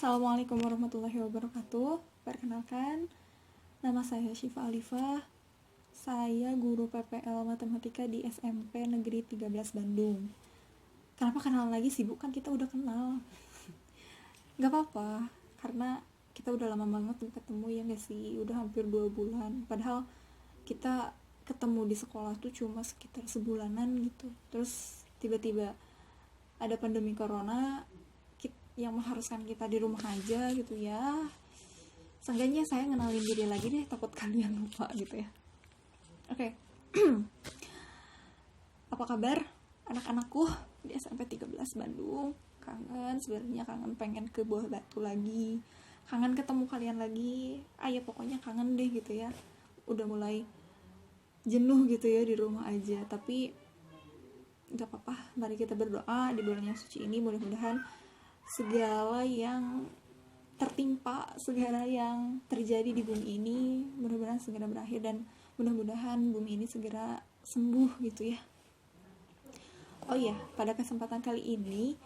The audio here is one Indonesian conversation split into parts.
Assalamualaikum warahmatullahi wabarakatuh. Perkenalkan, nama saya Syifa Alifah. Saya guru PPL Matematika di SMP Negeri 13 Bandung. Kenapa kenalan lagi? Sibuk kan kita udah kenal. Gak apa-apa, karena kita udah lama banget ketemu, ya gak sih? Udah hampir 2 bulan. Padahal kita ketemu di sekolah tuh cuma sekitar sebulanan gitu. Terus tiba-tiba ada pandemi corona yang mengharuskan kita di rumah aja gitu ya. Seenggaknya saya ngenalin diri lagi deh, takut kalian lupa gitu ya. Oke. Apa kabar anak-anakku di SMP 13 Bandung? Kangen sebenarnya, kangen pengen ke Buah Batu lagi, kangen ketemu kalian lagi. Ya pokoknya kangen deh gitu ya. Udah mulai jenuh gitu ya di rumah aja. Tapi gak apa-apa, mari kita berdoa di bulan yang suci ini. Mudah-mudahan segala yang tertimpa, segala yang terjadi di bumi ini mudah-mudahan segera berakhir, dan mudah-mudahan bumi ini segera sembuh gitu ya. Oh iya, pada kesempatan kali ini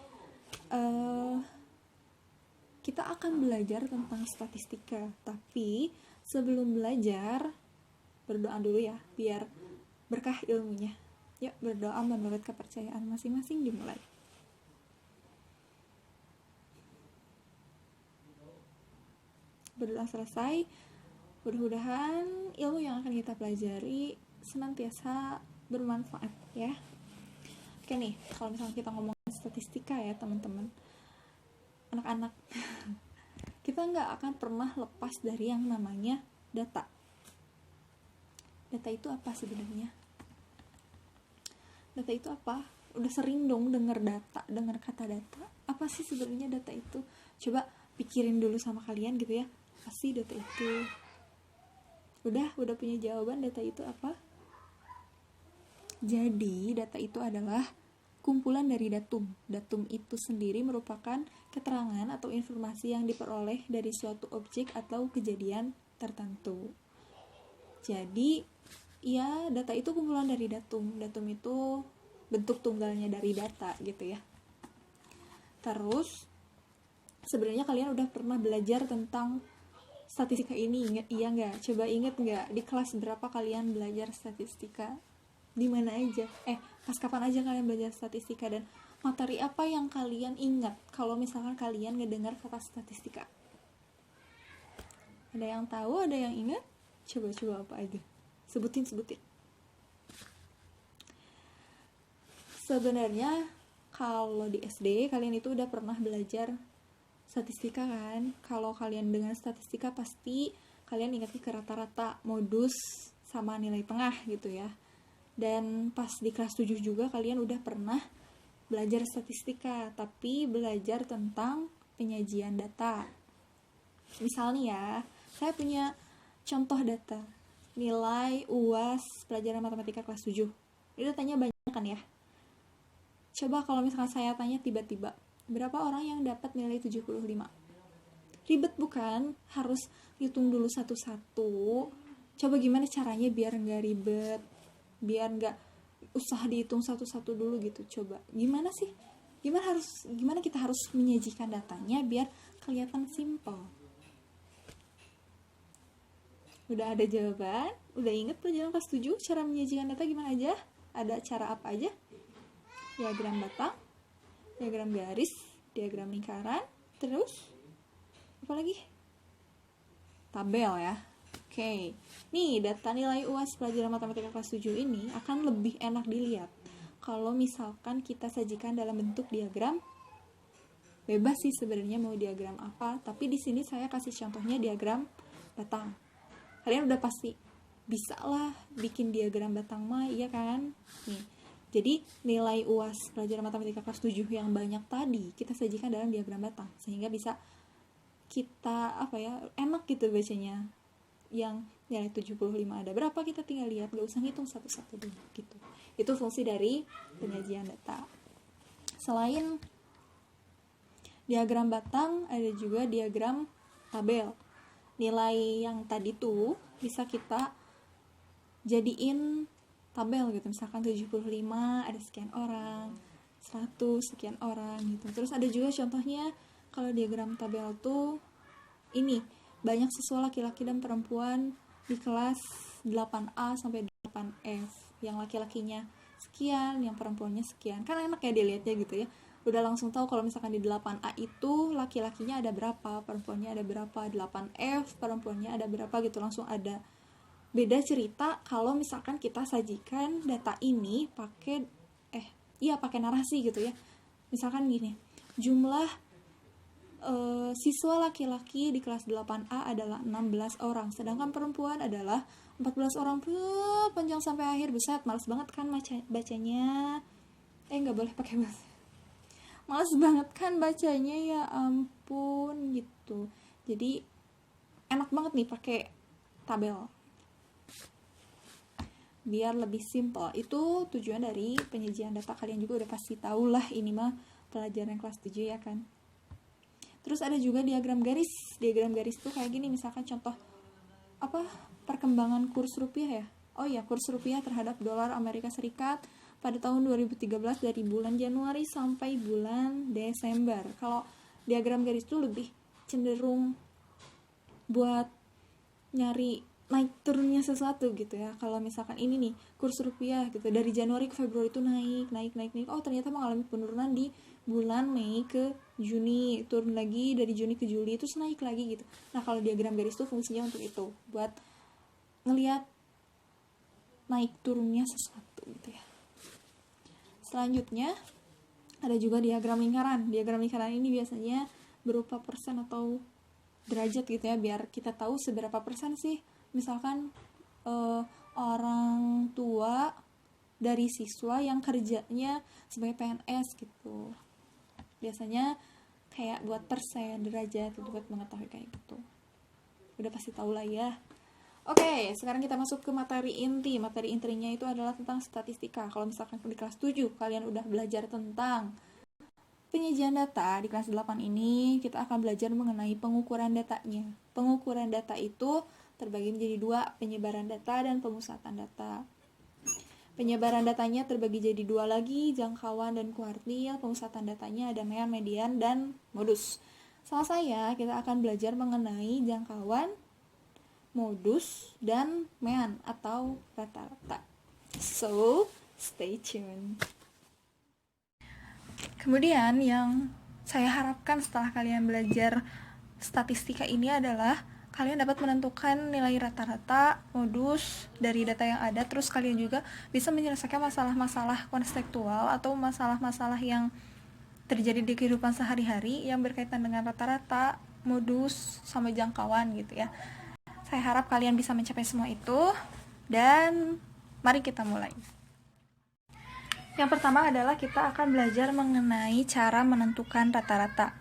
kita akan belajar tentang statistika. Tapi sebelum belajar, berdoa dulu ya, biar berkah ilmunya. Yuk berdoa menurut kepercayaan masing-masing, dimulai. Berdoa selesai, mudah-mudahan ilmu yang akan kita pelajari senantiasa bermanfaat ya. Oke nih, kalau misalnya kita ngomongin statistika ya teman-teman, anak-anak, kita nggak akan pernah lepas dari yang namanya data. Data itu apa sebenarnya? Data itu apa? Udah sering dong dengar data, dengar kata data. Apa sih sebenarnya data itu? Coba pikirin dulu sama kalian gitu ya. Apa sih data itu? Udah punya jawaban data itu apa? Jadi data itu adalah kumpulan dari datum. Datum itu sendiri merupakan keterangan atau informasi yang diperoleh dari suatu objek atau kejadian tertentu. Jadi ya, data itu kumpulan dari datum. Datum itu bentuk tunggalnya dari data gitu ya. Terus sebenarnya kalian udah pernah belajar tentang statistika ini, iya nggak? Coba inget nggak di kelas berapa kalian belajar statistika? Di mana aja? Pas kapan aja kalian belajar statistika, dan materi apa yang kalian ingat kalau misalkan kalian ngedengar kata statistika? Ada yang tahu? Ada yang ingat? Coba apa aja? Sebutin. Sebenarnya kalau di SD kalian itu udah pernah belajar statistika kan? Kalau kalian dengan statistika pasti kalian ingatnya ke rata-rata, modus, sama nilai tengah gitu ya. Dan pas di kelas 7 juga kalian udah pernah belajar statistika, tapi belajar tentang penyajian data. Misalnya ya, saya punya contoh data nilai UAS pelajaran matematika kelas 7. Ini datanya banyak kan ya? Coba kalau misalkan saya tanya tiba-tiba, berapa orang yang dapat nilai 75? Ribet bukan? Harus hitung dulu satu-satu. Coba gimana caranya biar gak ribet, biar gak usah dihitung satu-satu dulu gitu. Coba gimana sih? Gimana kita harus menyajikan datanya biar kelihatan simple? Udah ada jawaban? Udah inget pelajaran kelas 7 cara menyajikan data gimana aja? Ada cara apa aja? Diagram batang, diagram garis, diagram lingkaran, terus apa lagi? Tabel ya. Oke. Nih, data nilai UAS pelajaran matematika kelas 7 ini akan lebih enak dilihat kalau misalkan kita sajikan dalam bentuk diagram. Bebas sih sebenarnya mau diagram apa, tapi di sini saya kasih contohnya diagram batang. Kalian udah pasti bisa lah bikin diagram batang mah, iya kan? Nih. Jadi nilai UAS pelajaran matematika kelas 7 yang banyak tadi kita sajikan dalam diagram batang, sehingga bisa kita enak gitu bacanya. Yang nilai 75 ada berapa kita tinggal lihat, gak usah ngitung satu-satu dulu gitu. Itu fungsi dari penyajian data. Selain diagram batang, ada juga diagram tabel. Nilai yang tadi tuh bisa kita jadiin tabel gitu, misalkan 75 ada sekian orang, 100 sekian orang gitu. Terus ada juga contohnya Kalau diagram tabel tuh ini banyak siswa laki-laki dan perempuan di kelas 8A sampai 8F. Yang laki-lakinya sekian, yang perempuannya sekian. Kan enak ya dilihatnya gitu ya. Udah langsung tahu kalau misalkan di 8A itu laki-lakinya ada berapa, perempuannya ada berapa, 8F perempuannya ada berapa gitu, langsung ada. Beda cerita kalau misalkan kita sajikan data ini pakai pakai narasi gitu ya. Misalkan gini, jumlah siswa laki-laki di kelas 8A adalah 16 orang, sedangkan perempuan adalah 14 orang. Panjang sampai akhir, buset, males banget kan bacanya. Nggak boleh pakai bahasa. Males banget kan bacanya, ya ampun gitu. Jadi enak banget nih pakai tabel biar lebih simple. Itu tujuan dari penyajian data. Kalian juga udah pasti tahu lah, ini mah pelajaran kelas 7 ya kan. Terus ada juga diagram garis. Diagram garis tuh kayak gini, misalkan contoh perkembangan kurs rupiah ya. Oh iya, kurs rupiah terhadap dolar Amerika Serikat pada tahun 2013 dari bulan Januari sampai bulan Desember. Kalau diagram garis tuh lebih cenderung buat nyari naik turunnya sesuatu gitu ya. Kalau misalkan ini nih kurs rupiah gitu, dari Januari ke Februari itu naik. Oh ternyata mengalami penurunan di bulan Mei ke Juni, turun lagi dari Juni ke Juli, terus naik lagi gitu. Nah kalau diagram garis itu fungsinya untuk itu, buat ngelihat naik turunnya sesuatu gitu ya. Selanjutnya ada juga diagram lingkaran. Diagram lingkaran ini biasanya berupa persen atau derajat gitu ya, biar kita tahu seberapa persen sih misalkan orang tua dari siswa yang kerjanya sebagai PNS gitu. Biasanya kayak buat persen, derajat itu buat mengetahui kayak gitu. Udah pasti tahu lah ya. Oke, sekarang kita masuk ke materi inti. Materi intinya itu adalah tentang statistika. Kalau misalkan di kelas 7 kalian udah belajar tentang penyajian data, di kelas 8 ini kita akan belajar mengenai pengukuran datanya. Pengukuran data itu terbagi menjadi dua, penyebaran data dan pemusatan data. Penyebaran datanya terbagi jadi dua lagi, jangkauan dan kuartil. Pemusatan datanya ada mean, median, dan modus. Sama saya, kita akan belajar mengenai jangkauan, modus, dan mean atau rata-rata. So, stay tuned. Kemudian yang saya harapkan setelah kalian belajar statistika ini adalah kalian dapat menentukan nilai rata-rata, modus dari data yang ada. Terus kalian juga bisa menyelesaikan masalah-masalah konseptual atau masalah-masalah yang terjadi di kehidupan sehari-hari yang berkaitan dengan rata-rata, modus, sama jangkauan gitu ya. Saya harap kalian bisa mencapai semua itu, dan mari kita mulai. Yang pertama adalah kita akan belajar mengenai cara menentukan rata-rata.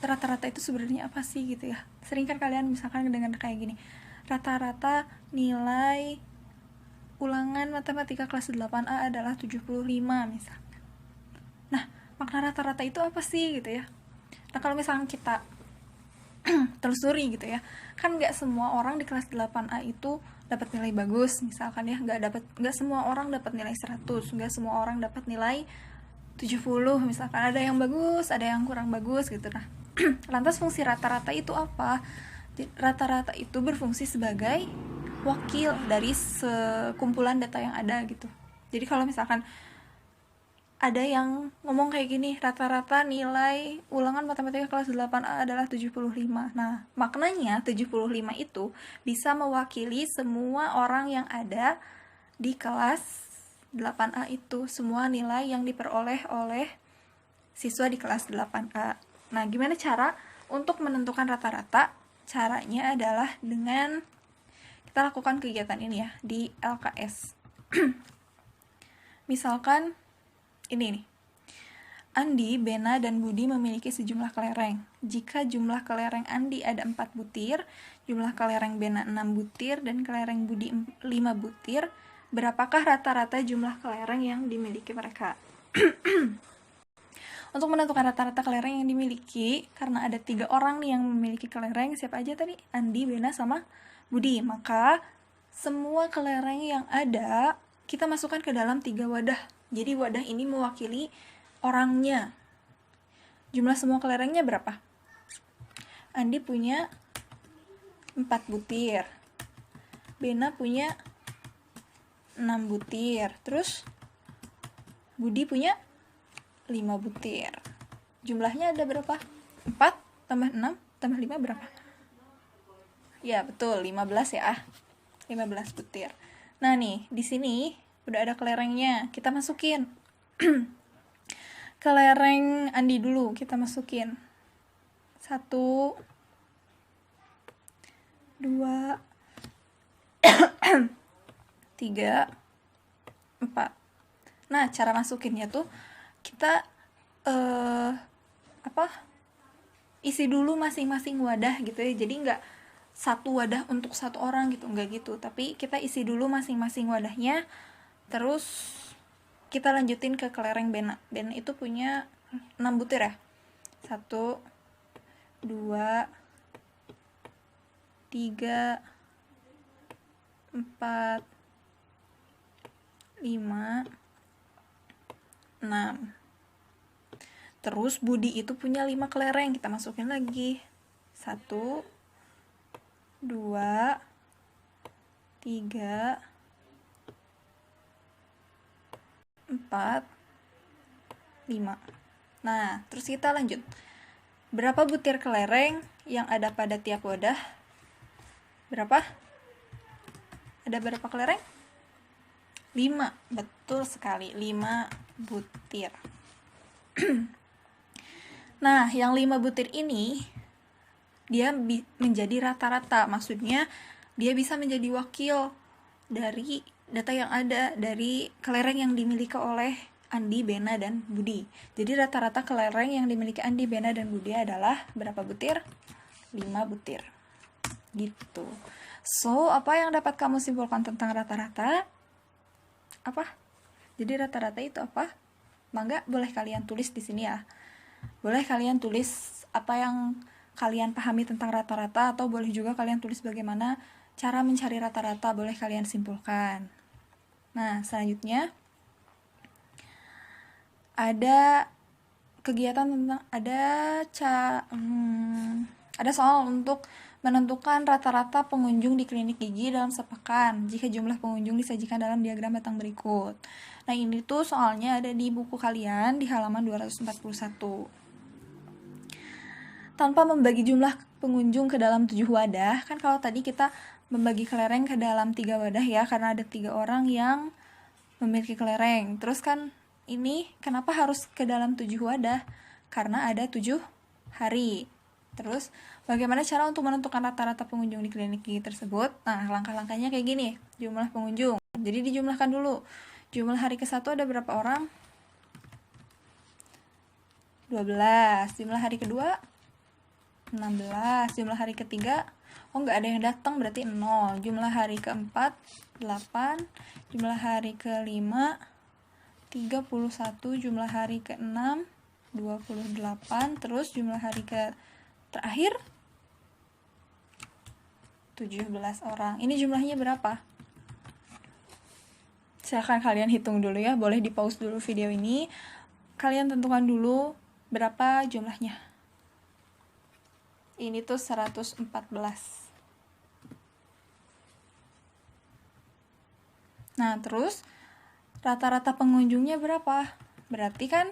Rata-rata itu sebenarnya apa sih gitu ya. Sering kan kalian misalkan dengar kayak gini, rata-rata nilai ulangan matematika kelas 8A adalah 75 misalkan. Nah, makna rata-rata itu apa sih gitu ya. Nah, kalau misalkan kita telusuri gitu ya, kan nggak semua orang di kelas 8A itu dapat nilai bagus misalkan ya, nggak semua orang dapat nilai 100, nggak semua orang dapat nilai 70 misalkan, ada yang bagus, ada yang kurang bagus gitu. Nah, lantas fungsi rata-rata itu apa? Rata-rata itu berfungsi sebagai wakil dari sekumpulan data yang ada gitu. Jadi kalau misalkan ada yang ngomong kayak gini, rata-rata nilai ulangan matematika kelas 8A adalah 75. Nah, maknanya 75 itu bisa mewakili semua orang yang ada di kelas 8A itu, semua nilai yang diperoleh oleh siswa di kelas 8A. Nah, gimana cara untuk menentukan rata-rata? Caranya adalah dengan kita lakukan kegiatan ini ya, di LKS. Misalkan ini nih, Andi, Bena, dan Budi memiliki sejumlah kelereng. Jika jumlah kelereng Andi ada 4 butir, jumlah kelereng Bena 6 butir, dan kelereng Budi 5 butir, berapakah rata-rata jumlah kelereng yang dimiliki mereka? Untuk menentukan rata-rata kelereng yang dimiliki, karena ada 3 orang nih yang memiliki kelereng, siapa aja tadi? Andi, Bena, sama Budi. Maka semua kelereng yang ada kita masukkan ke dalam 3 wadah. Jadi wadah ini mewakili orangnya. Jumlah semua kelerengnya berapa? Andi punya 4 butir. Bena punya 6 butir. Terus Budi punya 5 butir. Jumlahnya ada berapa? 4 tambah 6 tambah 5 berapa? Ya, betul, 15 ya. 15 butir. Nah nih, di sini udah ada kelerengnya. Kita masukin. Kelereng Andi dulu kita masukin. 1 2 3 4. Nah, cara masukinnya tuh kita isi dulu masing-masing wadah gitu ya. Jadi nggak satu wadah untuk satu orang gitu, nggak gitu. Tapi kita isi dulu masing-masing wadahnya. Terus kita lanjutin ke kelereng Bena. Bena itu punya 6 butir ya. 1 2 3 4 5 6. Terus Budi itu punya 5 kelereng, kita masukin lagi. 1 2 3 4 5. Nah, terus kita lanjut. Berapa butir kelereng yang ada pada tiap wadah? Berapa? Ada berapa kelereng? 5. Betul sekali, 5 butir. Nah, yang 5 butir ini dia menjadi rata-rata. Maksudnya dia bisa menjadi wakil dari data yang ada dari kelereng yang dimiliki oleh Andi, Bena, dan Budi. Jadi rata-rata kelereng yang dimiliki Andi, Bena, dan Budi adalah berapa butir? 5 butir. Gitu. So, apa yang dapat kamu simpulkan tentang rata-rata? Apa? Jadi rata-rata itu apa? Mangga boleh kalian tulis di sini ya. Boleh kalian tulis apa yang kalian pahami tentang rata-rata, atau boleh juga kalian tulis bagaimana cara mencari rata-rata, boleh kalian simpulkan. Nah, selanjutnya ada kegiatan tentang ada soal untuk menentukan rata-rata pengunjung di klinik gigi dalam sepekan jika jumlah pengunjung disajikan dalam diagram batang berikut. Nah, ini tuh soalnya ada di buku kalian di halaman 241. Tanpa membagi jumlah pengunjung ke dalam 7 wadah, kan kalau tadi kita membagi kelereng ke dalam 3 wadah ya, karena ada 3 orang yang memiliki kelereng. Terus kan ini kenapa harus ke dalam 7 wadah? Karena ada 7 hari. Terus bagaimana cara untuk menentukan rata-rata pengunjung di klinik gigi tersebut? Nah, langkah-langkahnya kayak gini. Jumlah pengunjung. Jadi dijumlahkan dulu. Jumlah hari ke-1 ada berapa orang? 12. Jumlah hari kedua 16. Jumlah hari ketiga nggak ada yang datang, berarti 0. Jumlah hari keempat 8. Jumlah hari kelima 31. Jumlah hari ke-6 28. Terus jumlah hari terakhir 17 orang. Ini jumlahnya berapa? Silahkan kalian hitung dulu ya. Boleh di pause dulu video ini. Kalian tentukan dulu berapa jumlahnya. Ini tuh 114. Nah, terus rata-rata pengunjungnya berapa? Berarti kan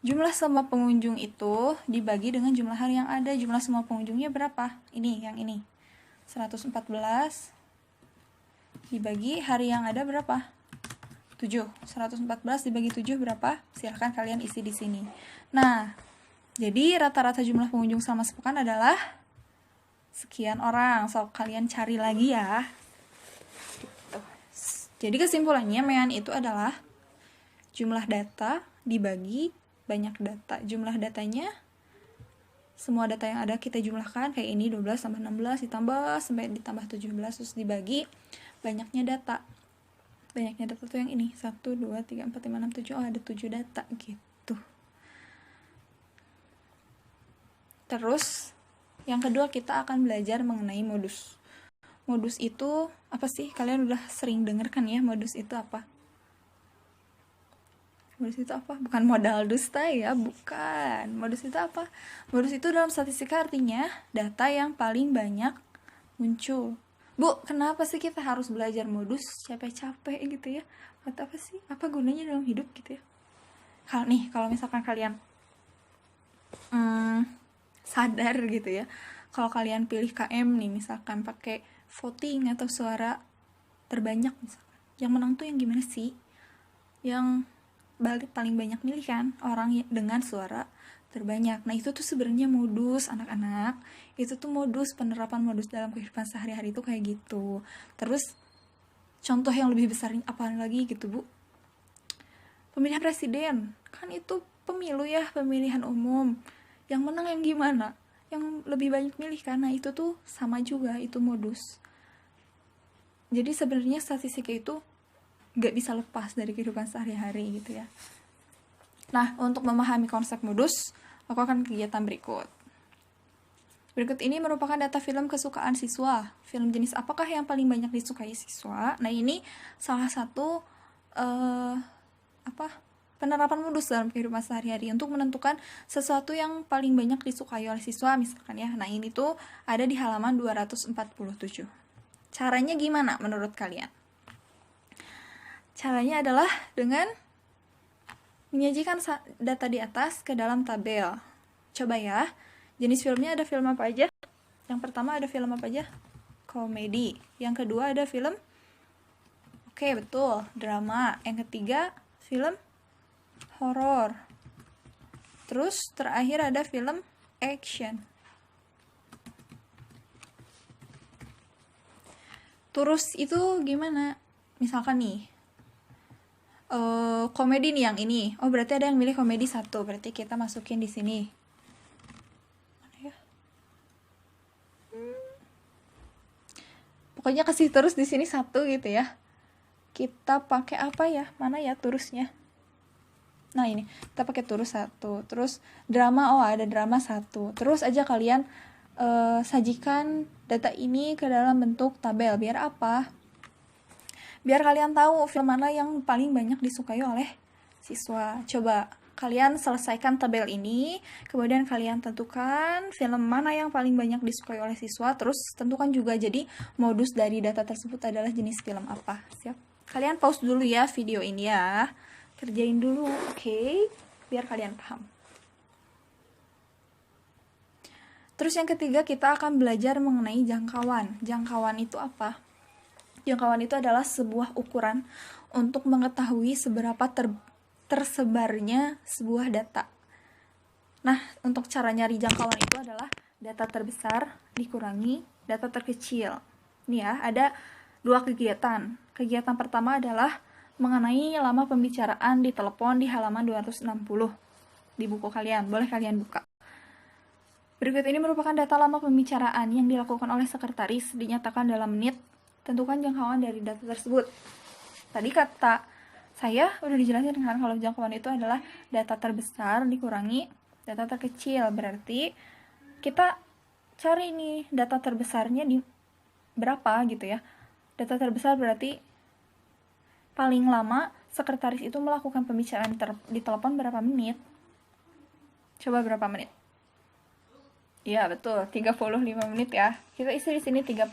jumlah semua pengunjung itu dibagi dengan jumlah hari yang ada. Jumlah semua pengunjungnya berapa? Ini, yang ini. 114 dibagi hari yang ada berapa? 7. 114 dibagi 7 berapa? Silahkan kalian isi di sini. Nah, jadi rata-rata jumlah pengunjung selama sepekan adalah sekian orang. So, kalian cari lagi ya. Gitu. Jadi kesimpulannya, MEAN itu adalah jumlah data dibagi banyak data. Jumlah datanya, semua data yang ada kita jumlahkan, kayak ini 12 tambah 16 ditambah sampai ditambah 17, terus dibagi banyaknya data. Banyaknya data tuh yang ini, 1, 2, 3, 4, 5, 6, 7, ada 7 data gitu. Terus yang kedua kita akan belajar mengenai modus. Modus itu apa sih? Kalian udah sering denger kan ya, modus itu apa? Modus itu apa? Bukan modal dusta ya, bukan. Modus itu apa? Modus itu dalam statistika artinya data yang paling banyak muncul. Bu, kenapa sih kita harus belajar modus capek-capek gitu ya? Buat apa sih? Apa gunanya dalam hidup gitu ya? Kalau misalkan kalian sadar gitu ya, kalau kalian pilih KM nih, misalkan pakai voting atau suara terbanyak misalkan, yang menang tuh yang gimana sih? Yang paling banyak milih kan orang dengan suara terbanyak. Nah itu tuh sebenarnya modus anak-anak, itu tuh penerapan modus dalam kehidupan sehari-hari itu kayak gitu. Terus contoh yang lebih besar apa lagi gitu Bu, pemilihan presiden kan itu pemilu ya, pemilihan umum, yang menang yang gimana, yang lebih banyak milih, karena itu tuh sama juga, itu modus. Jadi sebenarnya statistika itu gak bisa lepas dari kehidupan sehari-hari gitu ya. Nah, untuk memahami konsep modus, aku akan kegiatan berikut. Berikut ini merupakan data film kesukaan siswa. Film jenis apakah yang paling banyak disukai siswa? Nah, ini salah satu penerapan modus dalam kehidupan sehari-hari untuk menentukan sesuatu yang paling banyak disukai oleh siswa misalkan ya. Nah, ini tuh ada di halaman 247. Caranya gimana menurut kalian? Caranya adalah dengan menyajikan data di atas ke dalam tabel. Coba ya, jenis filmnya ada film apa aja? Yang pertama ada film apa aja? Komedi. Yang kedua ada film, oke betul, drama. Yang ketiga film horor. Terus terakhir ada film action. Terus itu gimana? Misalkan nih, komedi nih yang ini. Oh, berarti ada yang milih komedi 1. Berarti kita masukin di sini. Mana ya? Pokoknya kasih terus di sini 1 gitu ya. Kita pakai apa ya? Mana ya terusnya? Nah, ini. Kita pakai terus 1. Terus drama, ada drama 1. Terus aja kalian sajikan data ini ke dalam bentuk tabel. Biar apa? Biar kalian tahu film mana yang paling banyak disukai oleh siswa. Coba kalian selesaikan tabel ini, kemudian kalian tentukan film mana yang paling banyak disukai oleh siswa, terus tentukan juga jadi modus dari data tersebut adalah jenis film apa. Siap? Kalian pause dulu ya video ini ya. Kerjain dulu, oke? Biar kalian paham. Terus yang ketiga, kita akan belajar mengenai jangkauan. Jangkauan itu apa? Jangkauan itu adalah sebuah ukuran untuk mengetahui seberapa tersebarnya sebuah data. Nah, untuk cara nyari jangkauan itu adalah data terbesar dikurangi data terkecil. Nih ya, ada 2 kegiatan. Kegiatan pertama adalah mengenai lama pembicaraan di telepon di halaman 260 di buku kalian. Boleh kalian buka. Berikut ini merupakan data lama pembicaraan yang dilakukan oleh sekretaris, dinyatakan dalam menit. Tentukan jangkauan dari data tersebut. Tadi kata saya udah dijelasin kan kalau jangkauan itu adalah data terbesar dikurangi data terkecil. Berarti kita cari nih data terbesarnya di berapa gitu ya. Data terbesar berarti paling lama sekretaris itu melakukan pembicaraan di telepon berapa menit? Coba berapa menit? Iya betul, 35 menit ya. Kita isi di sini 35.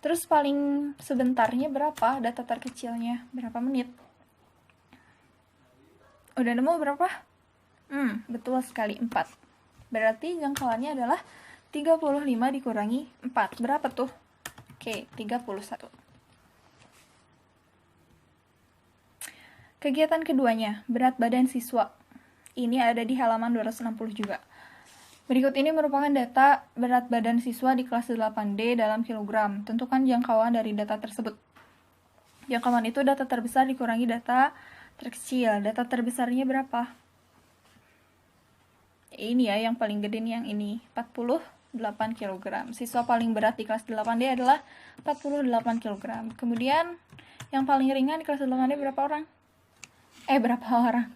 Terus paling sebentarnya berapa? Data terkecilnya berapa menit? Udah nemu berapa? Betul sekali, 4. Berarti jangkauannya adalah 35 dikurangi 4. Berapa tuh? Oke, 31. Kegiatan keduanya, berat badan siswa. Ini ada di halaman 260 juga. Berikut ini merupakan data berat badan siswa di kelas 8D dalam kilogram. Tentukan jangkauan dari data tersebut. Jangkauan itu data terbesar dikurangi data terkecil. Data terbesarnya berapa? Ini ya, yang paling gede nih yang ini. 48 kg. Siswa paling berat di kelas 8D adalah 48 kg. Kemudian, yang paling ringan di kelas 8D berapa orang?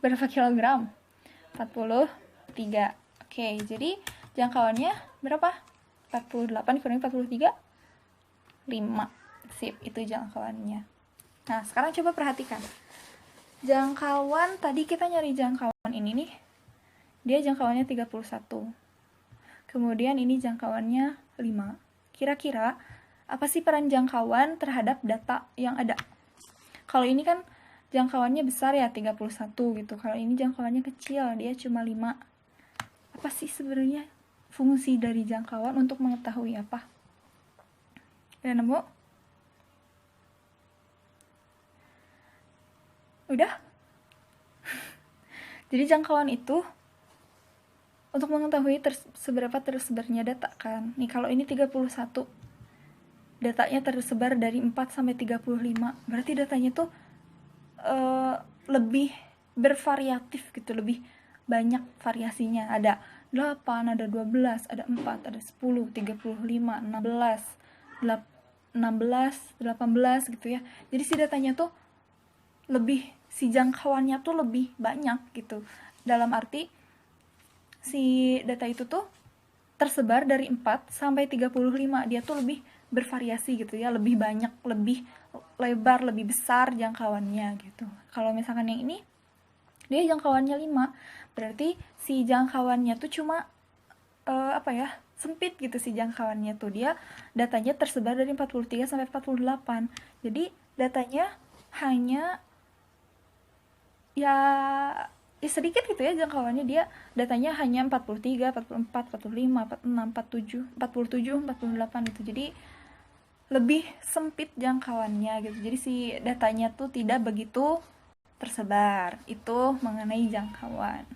Berapa kilogram? 43. Oke, jadi jangkauannya berapa? 48 dikurangi 43? 5. Sip, itu jangkauannya. Nah, sekarang coba perhatikan. Jangkauan, tadi kita nyari jangkauan ini nih. Dia jangkauannya 31. Kemudian ini jangkauannya 5. Kira-kira apa sih peran jangkauan terhadap data yang ada? Kalau ini kan jangkauannya besar ya, 31 gitu. Kalau ini jangkauannya kecil, dia cuma 5. Apa sih sebenarnya fungsi dari jangkauan untuk mengetahui apa? Udah nemu? Udah? Jadi jangkauan itu untuk mengetahui seberapa tersebarnya data kan. Nih kalau ini 31, datanya tersebar dari 4 sampai 35. Berarti datanya tuh lebih bervariatif gitu, lebih banyak variasinya. Ada 8, ada 12, ada 4, ada 10, 35, 16, 18 gitu ya. Jadi si datanya tuh lebih, si jangkauannya tuh lebih banyak gitu. Dalam arti si data itu tuh tersebar dari 4 sampai 35. Dia tuh lebih bervariasi gitu ya, lebih banyak, lebih lebar, lebih besar jangkauannya gitu. Kalau misalkan yang ini dia jangkauannya 5, berarti si jangkauannya tuh cuma sempit gitu si jangkauannya tuh. Dia datanya tersebar dari 43 sampai 48. Jadi datanya hanya ya sedikit gitu ya jangkauannya. Dia datanya hanya 43, 44, 45, 46, 47, 47, 48 gitu. Jadi lebih sempit jangkauannya gitu. Jadi si datanya tuh tidak begitu tersebar. Itu mengenai jangkauan.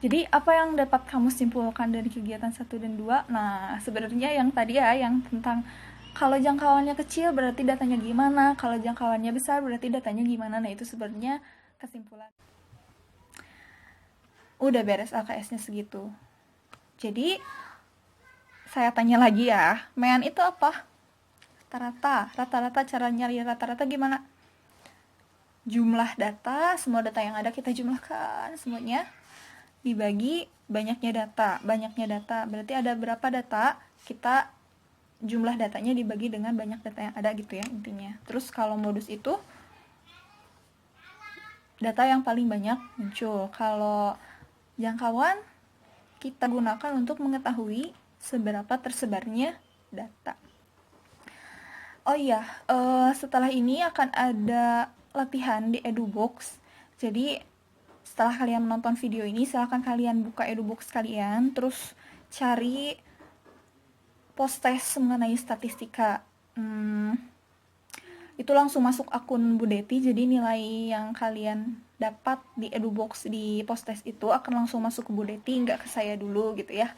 Jadi apa yang dapat kamu simpulkan dari kegiatan 1 dan 2? Nah, sebenarnya yang tadi ya, yang tentang kalau jangkauannya kecil berarti datanya gimana, kalau jangkauannya besar berarti datanya gimana. Nah, itu sebenarnya kesimpulan. Udah beres LKS-nya segitu. Jadi saya tanya lagi ya, MEAN itu apa? Rata-rata cara nyari rata-rata gimana? Jumlah data, semua data yang ada kita jumlahkan semuanya, dibagi banyaknya data berarti ada berapa data, kita jumlah datanya dibagi dengan banyak data yang ada gitu ya intinya. Terus kalau modus itu data yang paling banyak muncul. Kalau jangkauan kita gunakan untuk mengetahui seberapa tersebarnya data. Oh iya, setelah ini akan ada latihan di EduBox. Jadi setelah kalian menonton video ini, silahkan kalian buka EduBox kalian, terus cari post-test mengenai statistika. Itu langsung masuk akun Bu Deti, jadi nilai yang kalian dapat di EduBox di post-test itu akan langsung masuk ke Bu Deti, nggak ke saya dulu gitu ya.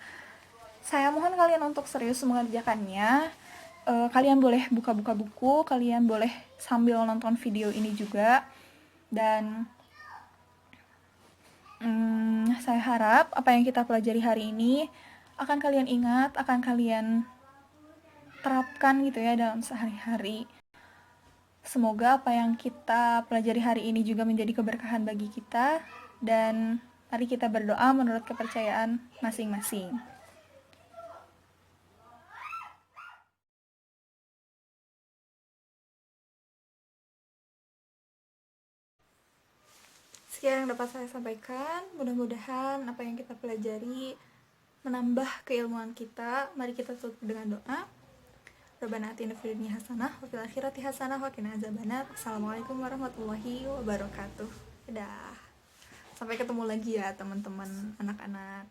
Saya mohon kalian untuk serius mengerjakannya. Kalian boleh buka-buka buku, kalian boleh sambil nonton video ini juga. Dan saya harap apa yang kita pelajari hari ini akan kalian ingat, akan kalian terapkan gitu ya dalam sehari-hari. Semoga apa yang kita pelajari hari ini juga menjadi keberkahan bagi kita, dan mari kita berdoa menurut kepercayaan masing-masing. Sekian yang dapat saya sampaikan. Mudah-mudahan apa yang kita pelajari menambah keilmuan kita. Mari kita tutup dengan doa. Rabbana atina fid dunya hasanah wa fil akhirati hasanah wa qina adzabannar. Assalamualaikum warahmatullahi wabarakatuh. Dadah. Sampai ketemu lagi ya teman-teman anak-anak.